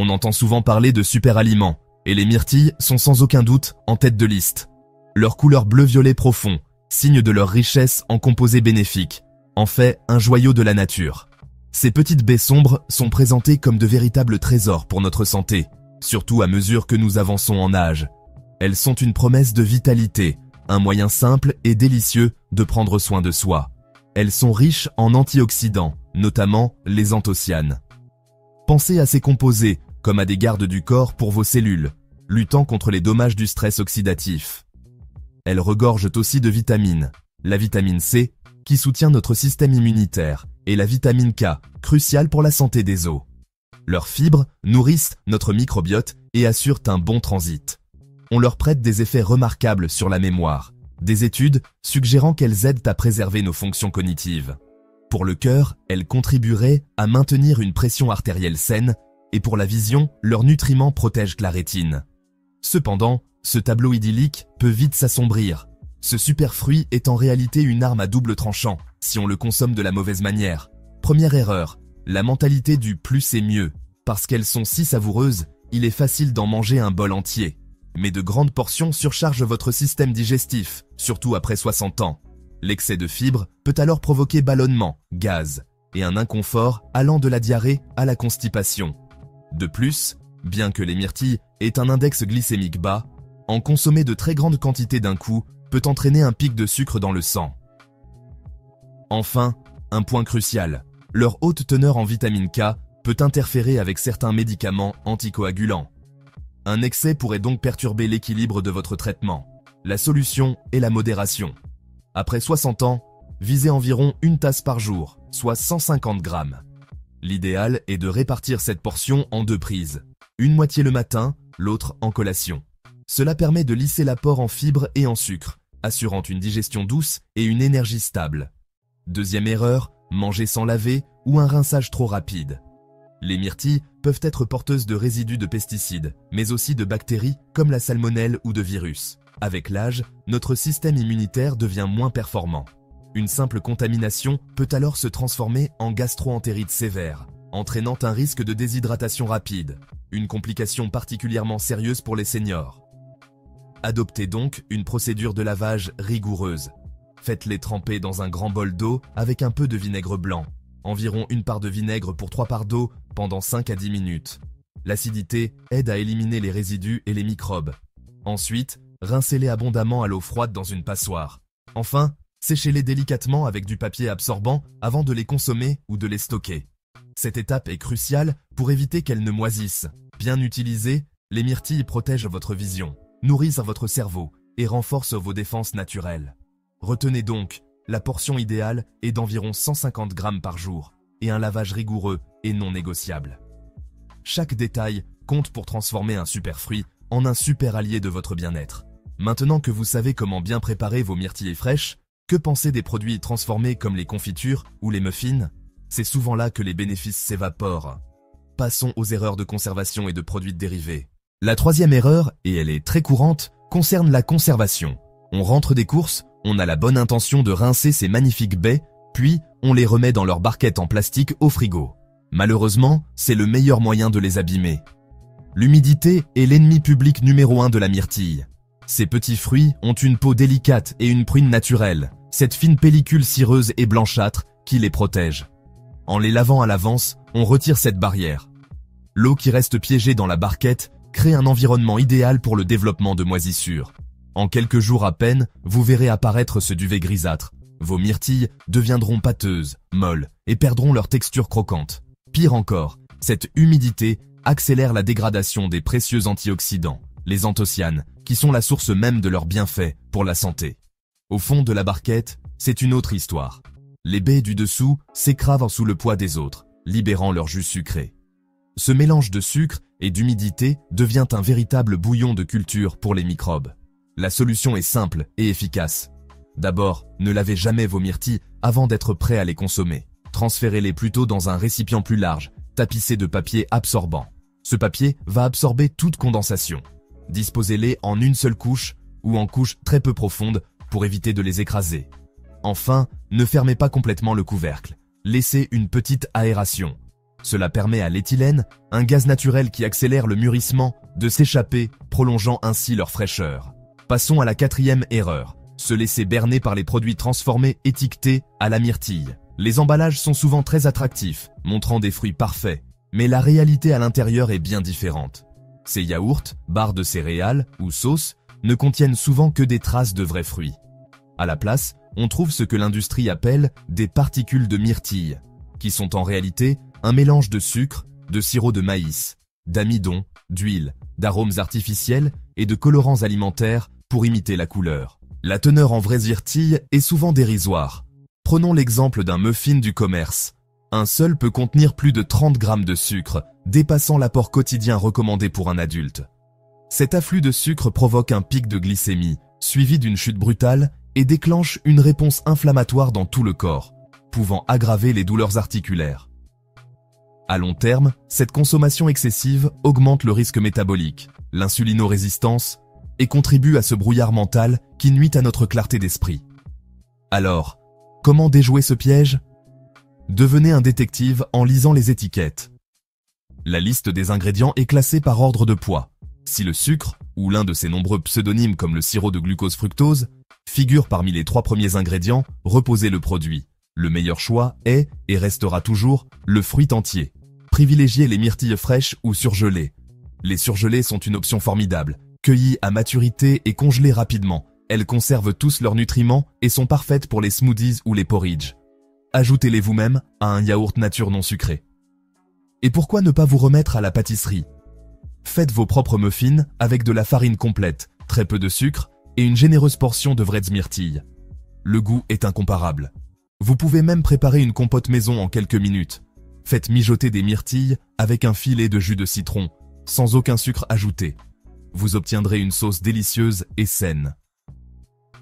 On entend souvent parler de super aliments, et les myrtilles sont sans aucun doute en tête de liste. Leur couleur bleu-violet profond, signe de leur richesse en composés bénéfiques, en fait un joyau de la nature. Ces petites baies sombres sont présentées comme de véritables trésors pour notre santé, surtout à mesure que nous avançons en âge. Elles sont une promesse de vitalité, un moyen simple et délicieux de prendre soin de soi. Elles sont riches en antioxydants, notamment les anthocyanes. Pensez à ces composés comme à des gardes du corps pour vos cellules, luttant contre les dommages du stress oxydatif. Elles regorgent aussi de vitamines, la vitamine C, qui soutient notre système immunitaire, et la vitamine K, cruciale pour la santé des os. Leurs fibres nourrissent notre microbiote et assurent un bon transit. On leur prête des effets remarquables sur la mémoire, des études suggérant qu'elles aident à préserver nos fonctions cognitives. Pour le cœur, elles contribueraient à maintenir une pression artérielle saine, et pour la vision, leurs nutriments protègent la rétine. Cependant, ce tableau idyllique peut vite s'assombrir. Ce super fruit est en réalité une arme à double tranchant, si on le consomme de la mauvaise manière. Première erreur, la mentalité du plus c'est mieux. Parce qu'elles sont si savoureuses, il est facile d'en manger un bol entier. Mais de grandes portions surchargent votre système digestif, surtout après 60 ans. L'excès de fibres peut alors provoquer ballonnement, gaz, et un inconfort allant de la diarrhée à la constipation. De plus, bien que les myrtilles aient un index glycémique bas, en consommer de très grandes quantités d'un coup peut entraîner un pic de sucre dans le sang. Enfin, un point crucial, leur haute teneur en vitamine K peut interférer avec certains médicaments anticoagulants. Un excès pourrait donc perturber l'équilibre de votre traitement. La solution est la modération. Après 60 ans, visez environ une tasse par jour, soit 150 grammes. L'idéal est de répartir cette portion en 2 prises, une moitié le matin, l'autre en collation. Cela permet de lisser l'apport en fibres et en sucre, assurant une digestion douce et une énergie stable. Deuxième erreur, manger sans laver ou un rinçage trop rapide. Les myrtilles peuvent être porteuses de résidus de pesticides, mais aussi de bactéries comme la salmonelle ou de virus. Avec l'âge, notre système immunitaire devient moins performant. Une simple contamination peut alors se transformer en gastro-entérite sévère, entraînant un risque de déshydratation rapide, une complication particulièrement sérieuse pour les seniors. Adoptez donc une procédure de lavage rigoureuse. Faites-les tremper dans un grand bol d'eau avec un peu de vinaigre blanc, environ 1 part de vinaigre pour 3 parts d'eau pendant 5 à 10 minutes. L'acidité aide à éliminer les résidus et les microbes. Ensuite, rincez-les abondamment à l'eau froide dans une passoire. Enfin, séchez-les délicatement avec du papier absorbant avant de les consommer ou de les stocker. Cette étape est cruciale pour éviter qu'elles ne moisissent. Bien utilisées, les myrtilles protègent votre vision, nourrissent votre cerveau et renforcent vos défenses naturelles. Retenez donc, la portion idéale est d'environ 150 grammes par jour et un lavage rigoureux et non négociable. Chaque détail compte pour transformer un super fruit en un super allié de votre bien-être. Maintenant que vous savez comment bien préparer vos myrtilles fraîches, que penser des produits transformés comme les confitures ou les muffins? C'est souvent là que les bénéfices s'évaporent. Passons aux erreurs de conservation et de produits dérivés. La troisième erreur, et elle est très courante, concerne la conservation. On rentre des courses, on a la bonne intention de rincer ces magnifiques baies, puis on les remet dans leur barquette en plastique au frigo. Malheureusement, c'est le meilleur moyen de les abîmer. L'humidité est l'ennemi public numéro 1 de la myrtille. Ces petits fruits ont une peau délicate et une pruine naturelle, cette fine pellicule cireuse et blanchâtre qui les protège. En les lavant à l'avance, on retire cette barrière. L'eau qui reste piégée dans la barquette crée un environnement idéal pour le développement de moisissures. En quelques jours à peine, vous verrez apparaître ce duvet grisâtre. Vos myrtilles deviendront pâteuses, molles et perdront leur texture croquante. Pire encore, cette humidité accélère la dégradation des précieux antioxydants, les anthocyanes, qui sont la source même de leurs bienfaits pour la santé. Au fond de la barquette, c'est une autre histoire. Les baies du dessous s'écravent sous le poids des autres, libérant leur jus sucré. Ce mélange de sucre et d'humidité devient un véritable bouillon de culture pour les microbes. La solution est simple et efficace. D'abord, ne lavez jamais vos myrtilles avant d'être prêt à les consommer. Transférez-les plutôt dans un récipient plus large, tapissé de papier absorbant. Ce papier va absorber toute condensation. Disposez-les en une seule couche ou en couches très peu profondes pour éviter de les écraser. Enfin, ne fermez pas complètement le couvercle. Laissez une petite aération. Cela permet à l'éthylène, un gaz naturel qui accélère le mûrissement, de s'échapper, prolongeant ainsi leur fraîcheur. Passons à la quatrième erreur, se laisser berner par les produits transformés étiquetés à la myrtille. Les emballages sont souvent très attractifs, montrant des fruits parfaits, mais la réalité à l'intérieur est bien différente. Ces yaourts, barres de céréales ou sauces ne contiennent souvent que des traces de vrais fruits. À la place, on trouve ce que l'industrie appelle des particules de myrtille, qui sont en réalité un mélange de sucre, de sirop de maïs, d'amidon, d'huile, d'arômes artificiels et de colorants alimentaires pour imiter la couleur. La teneur en vraies myrtilles est souvent dérisoire. Prenons l'exemple d'un muffin du commerce. Un seul peut contenir plus de 30 grammes de sucre, dépassant l'apport quotidien recommandé pour un adulte. Cet afflux de sucre provoque un pic de glycémie, suivi d'une chute brutale, et déclenche une réponse inflammatoire dans tout le corps, pouvant aggraver les douleurs articulaires. À long terme, cette consommation excessive augmente le risque métabolique, l'insulinorésistance, et contribue à ce brouillard mental qui nuit à notre clarté d'esprit. Alors, comment déjouer ce piège ? Devenez un détective en lisant les étiquettes. La liste des ingrédients est classée par ordre de poids. Si le sucre, ou l'un de ses nombreux pseudonymes comme le sirop de glucose-fructose, figure parmi les 3 premiers ingrédients, reposez le produit. Le meilleur choix est, et restera toujours, le fruit entier. Privilégiez les myrtilles fraîches ou surgelées. Les surgelées sont une option formidable. Cueillies à maturité et congelées rapidement, elles conservent tous leurs nutriments et sont parfaites pour les smoothies ou les porridge. Ajoutez-les vous-même à un yaourt nature non sucré. Et pourquoi ne pas vous remettre à la pâtisserie ? Faites vos propres muffins avec de la farine complète, très peu de sucre et une généreuse portion de vraies myrtilles. Le goût est incomparable. Vous pouvez même préparer une compote maison en quelques minutes. Faites mijoter des myrtilles avec un filet de jus de citron, sans aucun sucre ajouté. Vous obtiendrez une sauce délicieuse et saine.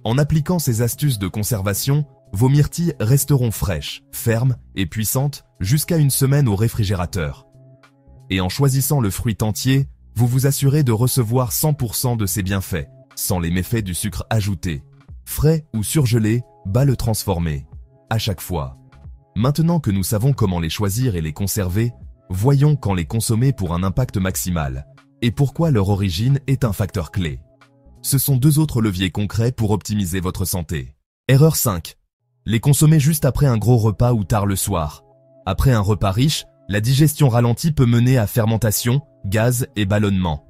En appliquant ces astuces de conservation, vos myrtilles resteront fraîches, fermes et puissantes jusqu'à une semaine au réfrigérateur. Et en choisissant le fruit entier, vous vous assurez de recevoir 100% de ses bienfaits, sans les méfaits du sucre ajouté. Frais ou surgelé, bas le transformé. À chaque fois. Maintenant que nous savons comment les choisir et les conserver, voyons quand les consommer pour un impact maximal, et pourquoi leur origine est un facteur clé. Ce sont 2 autres leviers concrets pour optimiser votre santé. Erreur 5. Les consommer juste après un gros repas ou tard le soir. Après un repas riche, la digestion ralentie peut mener à fermentation, gaz et ballonnement.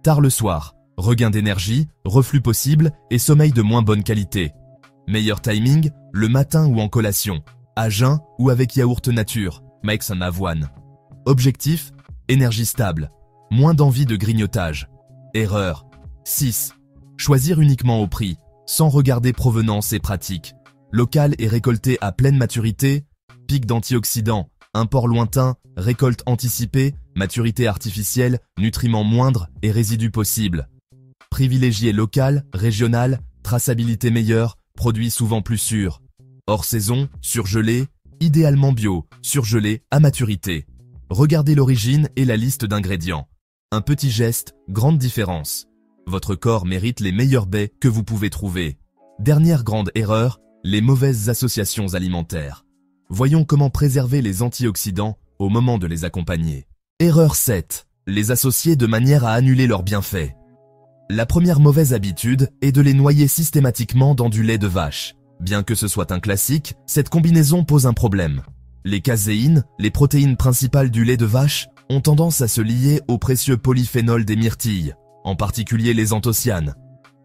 Tard le soir, regain d'énergie, reflux possible et sommeil de moins bonne qualité. Meilleur timing, le matin ou en collation, à jeun ou avec yaourt nature, mix en avoine. Objectif, énergie stable, moins d'envie de grignotage. Erreur 6. Choisir uniquement au prix, sans regarder provenance et pratique. Local et récolté à pleine maturité, pic d'antioxydants, import lointain, récolte anticipée, maturité artificielle, nutriments moindres et résidus possibles. Privilégier local, régional, traçabilité meilleure, produits souvent plus sûrs. Hors saison, surgelé, idéalement bio, surgelé à maturité. Regardez l'origine et la liste d'ingrédients. Un petit geste, grande différence. Votre corps mérite les meilleurs baies que vous pouvez trouver. Dernière grande erreur, les mauvaises associations alimentaires. Voyons comment préserver les antioxydants au moment de les accompagner. Erreur 7. Les associer de manière à annuler leurs bienfaits. La première mauvaise habitude est de les noyer systématiquement dans du lait de vache. Bien que ce soit un classique, cette combinaison pose un problème. Les caséines, les protéines principales du lait de vache, ont tendance à se lier aux précieux polyphénols des myrtilles, en particulier les anthocyanes.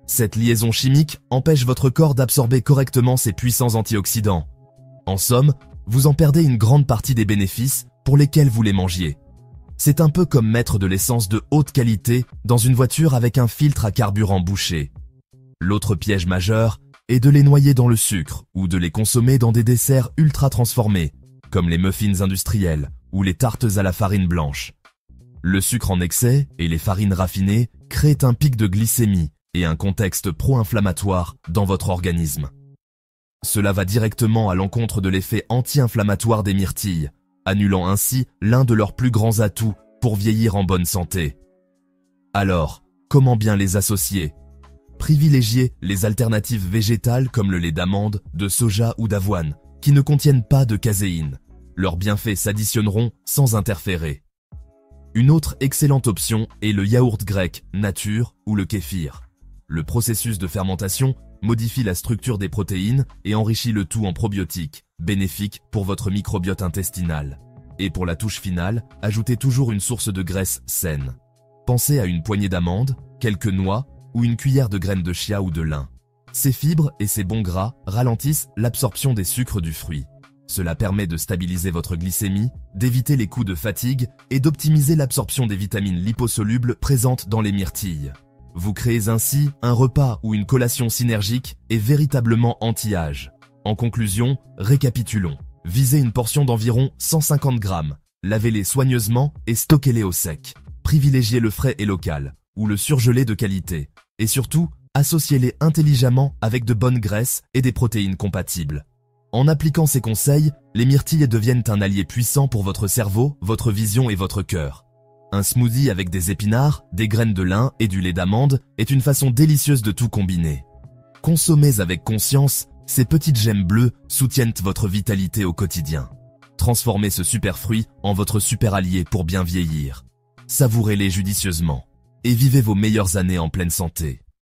Cette liaison chimique empêche votre corps d'absorber correctement ces puissants antioxydants. En somme, vous en perdez une grande partie des bénéfices pour lesquels vous les mangiez. C'est un peu comme mettre de l'essence de haute qualité dans une voiture avec un filtre à carburant bouché. L'autre piège majeur est de les noyer dans le sucre ou de les consommer dans des desserts ultra transformés, comme les muffins industriels ou les tartes à la farine blanche. Le sucre en excès et les farines raffinées créent un pic de glycémie et un contexte pro-inflammatoire dans votre organisme. Cela va directement à l'encontre de l'effet anti-inflammatoire des myrtilles, annulant ainsi l'un de leurs plus grands atouts pour vieillir en bonne santé. Alors, comment bien les associer ? Privilégiez les alternatives végétales comme le lait d'amande, de soja ou d'avoine, qui ne contiennent pas de caséine. Leurs bienfaits s'additionneront sans interférer. Une autre excellente option est le yaourt grec nature ou le kéfir. Le processus de fermentation modifie la structure des protéines et enrichit le tout en probiotiques, bénéfiques pour votre microbiote intestinal. Et pour la touche finale, ajoutez toujours une source de graisse saine. Pensez à une poignée d'amandes, quelques noix ou une cuillère de graines de chia ou de lin. Ces fibres et ces bons gras ralentissent l'absorption des sucres du fruit. Cela permet de stabiliser votre glycémie, d'éviter les coups de fatigue et d'optimiser l'absorption des vitamines liposolubles présentes dans les myrtilles. Vous créez ainsi un repas ou une collation synergique et véritablement anti-âge. En conclusion, récapitulons. Visez une portion d'environ 150 grammes, lavez-les soigneusement et stockez-les au sec. Privilégiez le frais et local, ou le surgelé de qualité. Et surtout, associez-les intelligemment avec de bonnes graisses et des protéines compatibles. En appliquant ces conseils, les myrtilles deviennent un allié puissant pour votre cerveau, votre vision et votre cœur. Un smoothie avec des épinards, des graines de lin et du lait d'amande est une façon délicieuse de tout combiner. Consommez avec conscience, ces petites gemmes bleues soutiennent votre vitalité au quotidien. Transformez ce super fruit en votre super allié pour bien vieillir. Savourez-les judicieusement et vivez vos meilleures années en pleine santé.